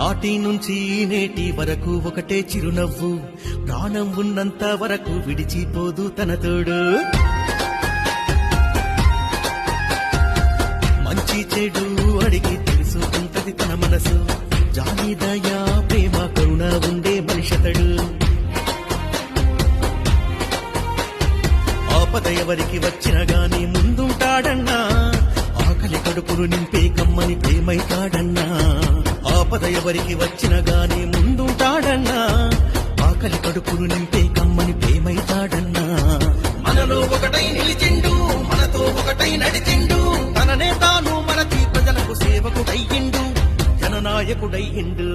నాటి నుంచి నేటి వరకు ఒకటే చిరునవ్వు, ప్రాణం ఉన్నంత వరకు విడిచిపోదు తన తోడు. మంచి చెడు అడిగి తెలుసుకుంటది తన మనసు, జాలి దయా ప్రేమ కరుణ ఉండే మనిషతడు. ఆపద ఎవరికి వచ్చిన గాని ముందుంటాడన్నా, ఆకలి కడుపులు నింపే కమ్మని ప్రేమైతాడన్నా. ఆపద ఎవరికి వచ్చిన గాని ముందుంటాడన్నా, ఆకలి కడుపులు నింపే కమ్మని ప్రేమైతాడన్నా. మనలో ఒకటై నిలిచిండు, మనతో ఒకటై నడిచిండు, తననే తాను మనకి ప్రజలకు సేవకుడయ్యిండు, జననాయకుడయ్యిండు.